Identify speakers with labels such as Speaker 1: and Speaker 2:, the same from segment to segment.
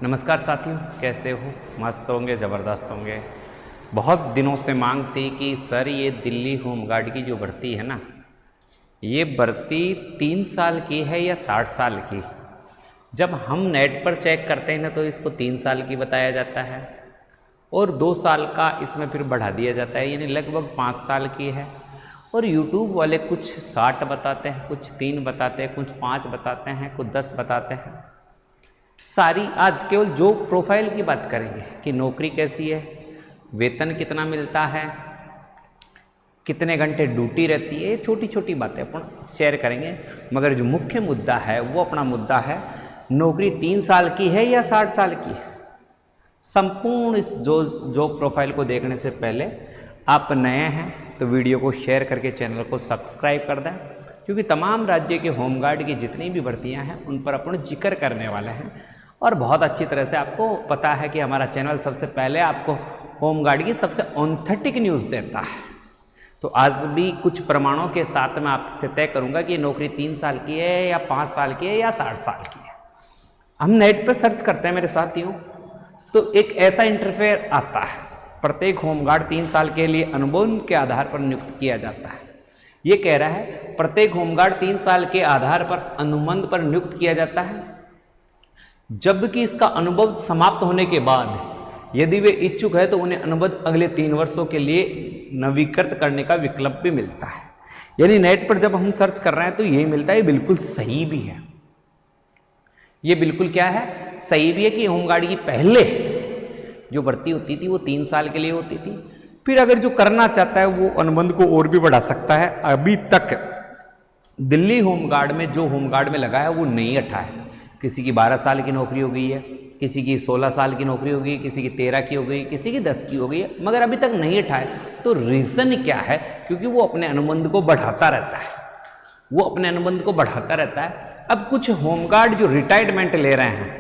Speaker 1: नमस्कार साथियों, कैसे हो? मस्त होंगे, ज़बरदस्त होंगे। बहुत दिनों से मांग थी कि सर ये दिल्ली होमगार्ड की जो भर्ती है ना, ये भर्ती 3 साल की है या 60 साल की। जब हम नेट पर चेक करते हैं ना तो इसको 3 साल की बताया जाता है और 2 साल का इसमें फिर बढ़ा दिया जाता है, यानी लगभग 5 साल की है। और यूट्यूब वाले कुछ 60 बताते हैं, कुछ 3 बताते हैं, कुछ 5 बताते हैं, कुछ 10 बताते हैं। सारी आज केवल जो प्रोफाइल की बात करेंगे कि नौकरी कैसी है, वेतन कितना मिलता है, कितने घंटे ड्यूटी रहती है, ये छोटी छोटी बातें अपन शेयर करेंगे। मगर जो मुख्य मुद्दा है वो अपना मुद्दा है, नौकरी 3 साल की है या 60 साल की है। संपूर्ण इस जो प्रोफाइल को देखने से पहले आप नए हैं तो वीडियो को शेयर करके चैनल को सब्सक्राइब कर दें, क्योंकि तमाम राज्य के होमगार्ड की जितनी भी भर्तियां हैं उन पर अपन जिक्र करने वाले हैं। और बहुत अच्छी तरह से आपको पता है कि हमारा चैनल सबसे पहले आपको होमगार्ड की सबसे ऑथेंटिक न्यूज़ देता है। तो आज भी कुछ प्रमाणों के साथ मैं आपसे तय करूंगा कि नौकरी 3 साल की है या 5 साल की है या 60 साल की है। हम नेट पर सर्च करते हैं मेरे साथियों, तो एक ऐसा इंटरफेयर आता है, प्रत्येक होमगार्ड 3 साल के लिए अनुभव के आधार पर नियुक्त किया जाता है। ये कह रहा है प्रत्येक होमगार्ड 3 साल के आधार पर अनुबंध पर नियुक्त किया जाता है, जबकि इसका अनुभव समाप्त होने के बाद यदि वे इच्छुक है तो उन्हें अनुबंध अगले 3 वर्षों के लिए नवीकृत करने का विकल्प भी मिलता है। यानी नेट पर जब हम सर्च कर रहे हैं तो यही मिलता है, ये बिल्कुल सही भी है। ये बिल्कुल क्या है, सही भी है कि होमगार्ड की पहले जो भर्ती होती थी वो 3 साल के लिए होती थी। फिर अगर जो करना चाहता है वो अनुबंध को और भी बढ़ा सकता है। अभी तक दिल्ली होमगार्ड में जो होमगार्ड में लगा है वो नहीं हटा है। किसी की 12 साल की नौकरी हो गई है, किसी की 16 साल की नौकरी हो गई, किसी की 13 की हो गई, किसी की 10 की हो गई है, मगर अभी तक नहीं हटा है। तो रीज़न क्या है? क्योंकि वो अपने अनुबंध को बढ़ाता रहता है, वो अपने अनुबंध को बढ़ाता रहता है। अब कुछ होमगार्ड जो रिटायरमेंट ले रहे हैं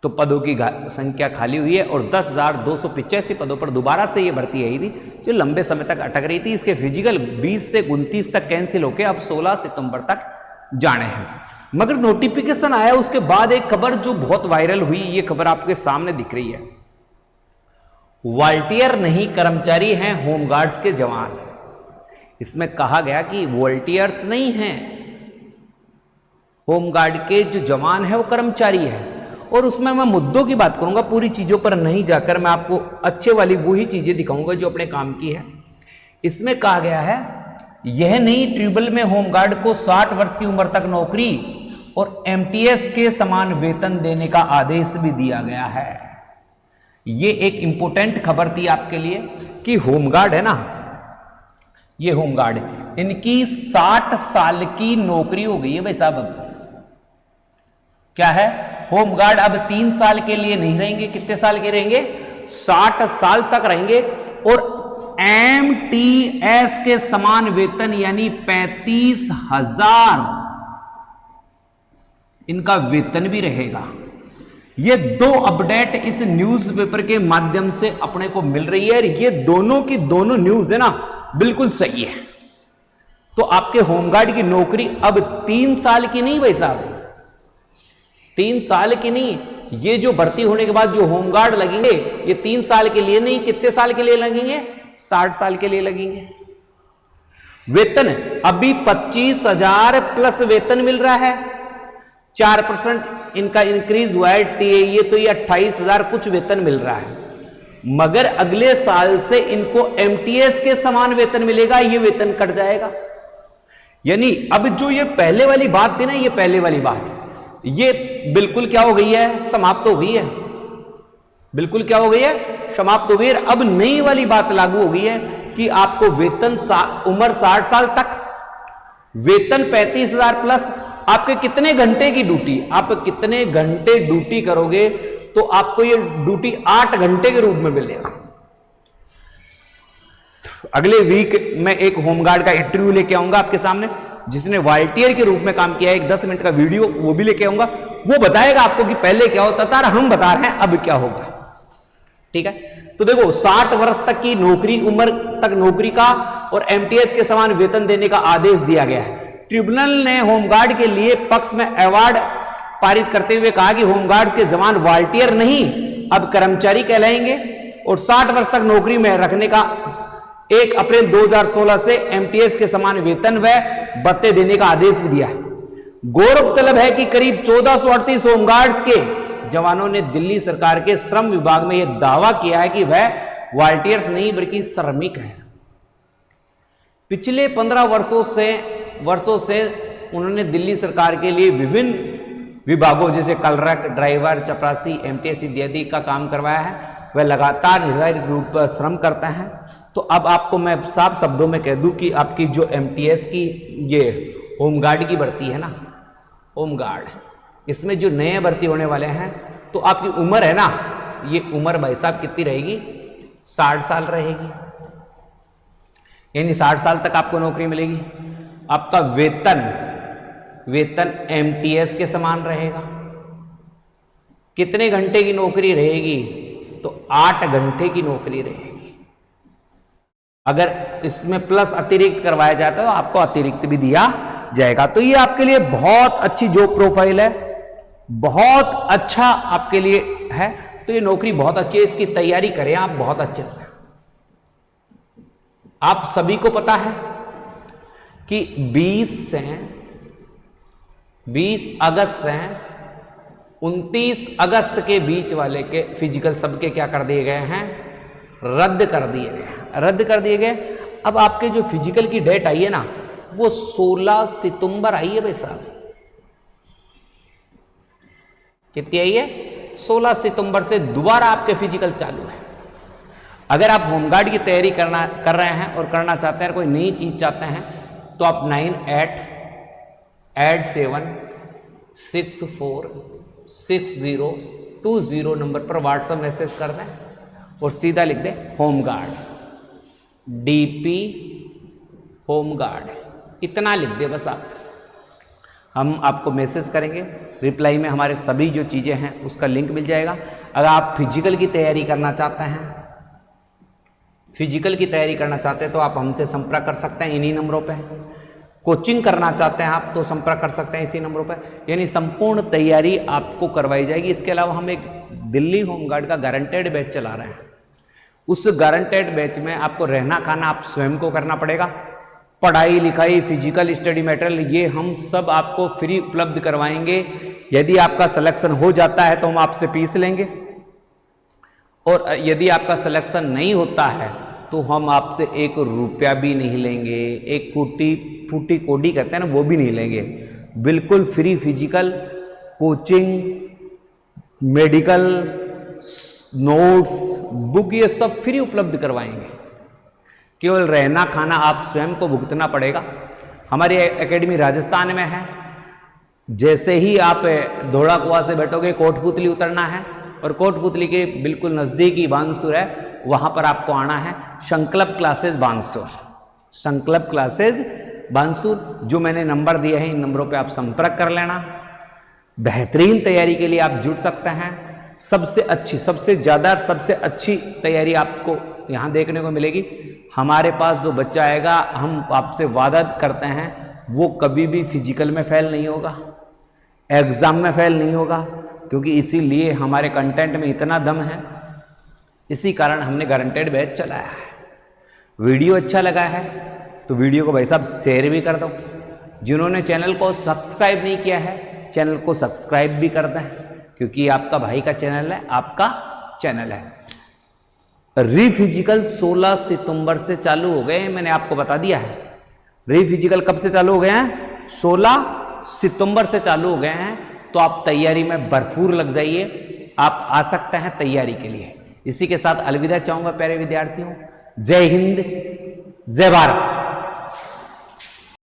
Speaker 1: तो पदों की संख्या खाली हुई है और 10,285 पदों पर दोबारा से ये भर्ती आई थी जो लंबे समय तक अटक रही थी। इसके फिजिकल 20 से 29 तक कैंसिल होकर अब 16 सितंबर तक जाने हैं। मगर नोटिफिकेशन आया उसके बाद एक खबर जो बहुत वायरल हुई, ये खबर आपके सामने दिख रही है। वॉलंटियर नहीं, कर्मचारी हैं होमगार्ड्स के जवान। इसमें कहा गया कि वॉलंटियर्स नहीं हैं, होमगार्ड के जो जवान है वो कर्मचारी है। और उसमें मैं मुद्दों की बात करूंगा, पूरी चीजों पर नहीं जाकर मैं आपको अच्छे वाली वही चीजें दिखाऊंगा जो अपने काम की है। इसमें कहा गया है यह नई ट्रिब्यूनल में होमगार्ड को 60 वर्ष की उम्र तक नौकरी और एमटीएस के समान वेतन देने का आदेश भी दिया गया है। यह एक इंपॉर्टेंट खबर थी आपके लिए कि होमगार्ड है ना, ये होमगार्ड इनकी 60 साल की नौकरी हो गई है भाई साहब। अब क्या है, होमगार्ड अब 3 साल के लिए नहीं रहेंगे, कितने साल के रहेंगे? 60 साल तक रहेंगे और एमटीएस के समान वेतन यानी 35,000 इनका वेतन भी रहेगा। ये 2 अपडेट इस न्यूज़पेपर के माध्यम से अपने को मिल रही है। ये दोनों की दोनों न्यूज है ना, बिल्कुल सही है। तो आपके होमगार्ड की नौकरी अब 3 साल की नहीं भाई साहब, 3 साल की नहीं। ये जो भर्ती होने के बाद जो होमगार्ड लगेंगे ये 3 साल के लिए नहीं, कितने साल के लिए लगेंगे? 60 साल के लिए लगेंगे। वेतन अभी 25,000 प्लस वेतन मिल रहा है, 4% इनका इंक्रीज हुआ है टीए, तो ये 28,000 कुछ वेतन मिल रहा है। मगर अगले साल से इनको एमटीएस के समान वेतन मिलेगा, ये वेतन कट जाएगा। यानी अब जो ये पहले वाली बात थी ना, ये पहले वाली बात ये बिल्कुल क्या हो गई है, समाप्त हो गई है। बिल्कुल क्या हो गई है, समाप्त हो गई है। अब नई वाली बात लागू हो गई है कि आपको वेतन उम्र 60 साल तक, वेतन 35,000 प्लस। आपके कितने घंटे की ड्यूटी, आप कितने घंटे ड्यूटी करोगे तो आपको ये ड्यूटी 8 घंटे के रूप में मिलेगा। अगले वीक में एक होमगार्ड का इंटरव्यू लेके आऊंगा आपके सामने, जिसने वॉलंटियर के रूप में काम किया है। एक 10 मिनट का वीडियो वो भी लेके आऊंगा, वो बताएगा आपको कि पहले क्या होता था और हम बता रहे हैं अब क्या होगा। ठीक है, तो देखो 60 वर्ष तक की नौकरी उम्र तक नौकरी का और एमटीएस के समान वेतन देने का आदेश दिया गया है। ट्रिब्यूनल ने होमगार्ड के लिए पक्ष में अवार्ड पारित करते हुए कहा कि होमगार्ड के जवान वॉलंटियर नहीं अब कर्मचारी कहलाएंगे और 60 वर्ष तक नौकरी में रखने का 1 अप्रैल 2016 से एमटीएस के समान वेतन व भत्ते देने का आदेश भी दिया है। गौरव तलब है कि करीब 1438 होमगार्ड्स के जवानों ने दिल्ली सरकार के श्रम विभाग में यह दावा किया है कि वह वॉलंटियर्स नहीं बल्कि श्रमिक है। पिछले 15 वर्षों से उन्होंने दिल्ली सरकार के लिए विभिन्न विभागों जैसे कलरक, ड्राइवर, चपरासी, एमटीएस इत्यादि का काम करवाया है। वह लगातार निर्धारित रूप पर श्रम करते हैं। तो अब आपको मैं साफ शब्दों में कह दूं कि आपकी जो एमटीएस की ये होमगार्ड की भर्ती है ना, होमगार्ड, इसमें जो नए भर्ती होने वाले हैं, तो आपकी उम्र है ना, ये उम्र भाई साहब कितनी रहेगी? 60 साल रहेगी, यानी 60 साल तक आपको नौकरी मिलेगी। आपका वेतन एमटीएस के समान रहेगा। कितने घंटे की नौकरी रहेगी? तो 8 घंटे की नौकरी रहेगी। अगर इसमें प्लस अतिरिक्त करवाया जाता है तो आपको अतिरिक्त भी दिया जाएगा। तो ये आपके लिए बहुत अच्छी जॉब प्रोफाइल है, बहुत अच्छा आपके लिए है। तो ये नौकरी बहुत अच्छी है, इसकी तैयारी करें आप बहुत अच्छे से। आप सभी को पता है कि 20 अगस्त से 29 अगस्त के बीच वाले के फिजिकल सबके क्या कर दिए गए हैं? रद्द कर दिए गए। अब आपके जो फिजिकल की डेट आई है ना, वो 16 सितंबर आई है भाई साहब। कितनी आई है? 16 सितंबर से दोबारा आपके फिजिकल चालू है। अगर आप होमगार्ड की तैयारी कर रहे हैं और करना चाहते हैं, कोई नई चीज चाहते हैं, तो आप 98876020 नंबर पर व्हाट्सएप मैसेज कर दें और सीधा लिख दें होमगार्ड, डीपी होमगार्ड, इतना लिख दे बस आप। हम आपको मैसेज करेंगे, रिप्लाई में हमारे सभी जो चीज़ें हैं उसका लिंक मिल जाएगा। अगर आप फिजिकल की तैयारी करना चाहते हैं, तो आप हमसे संपर्क कर सकते हैं इन्हीं नंबरों पे। कोचिंग करना चाहते हैं आप तो संपर्क कर सकते हैं इसी नंबरों पे। यानी संपूर्ण तैयारी आपको करवाई जाएगी। इसके अलावा हम एक दिल्ली होमगार्ड का गारंटेड बैच चला रहे हैं। उस गारंटेड बैच में आपको रहना खाना आप स्वयं को करना पड़ेगा। पढ़ाई लिखाई, फिजिकल स्टडी मटेरियल, ये हम सब आपको फ्री उपलब्ध करवाएंगे। यदि आपका सिलेक्शन हो जाता है तो हम आपसे फीस लेंगे, और यदि आपका सिलेक्शन नहीं होता है तो हम आपसे 1 रुपया भी नहीं लेंगे। एक फूटी कोडी कहते हैं ना, वो भी नहीं लेंगे। बिल्कुल free physical, coaching, medical, notes, book, ये सब फ्री उपलब्ध करवाएंगे। केवल रहना खाना आप स्वयं को भुगतना पड़ेगा। हमारी एकेडमी राजस्थान में है। जैसे ही आप धोड़ा कुआं से बैठोगे, कोटपुतली उतरना है, और कोटपुतली के बिल्कुल नज़दीक ही बांसुर है, वहाँ पर आपको आना है। संकल्प क्लासेस बांसुर, जो मैंने नंबर दिए हैं, इन नंबरों पे आप संपर्क कर लेना। बेहतरीन तैयारी के लिए आप जुड़ सकते हैं। सबसे अच्छी तैयारी आपको यहाँ देखने को मिलेगी। हमारे पास जो बच्चा आएगा, हम आपसे वादा करते हैं, वो कभी भी फिजिकल में फेल नहीं होगा, एग्ज़ाम में फेल नहीं होगा, क्योंकि इसीलिए हमारे कंटेंट में इतना दम है। इसी कारण हमने गारंटेड बैच चलाया है। वीडियो अच्छा लगा है तो वीडियो को भाई साहब शेयर भी कर दो। जिन्होंने चैनल को सब्सक्राइब नहीं किया है, चैनल को सब्सक्राइब भी कर दें, क्योंकि आपका भाई का चैनल है, आपका चैनल है। रीफिजिकल 16 सितंबर से चालू हो गए, मैंने आपको बता दिया है। रीफिजिकल कब से चालू हो गए हैं? 16 सितंबर से चालू हो गए हैं। तो आप तैयारी में भरपूर लग जाइए, आप आ सकते हैं तैयारी के लिए। इसी के साथ अलविदा चाहूंगा प्यारे विद्यार्थियों। जय हिंद, जय भारत।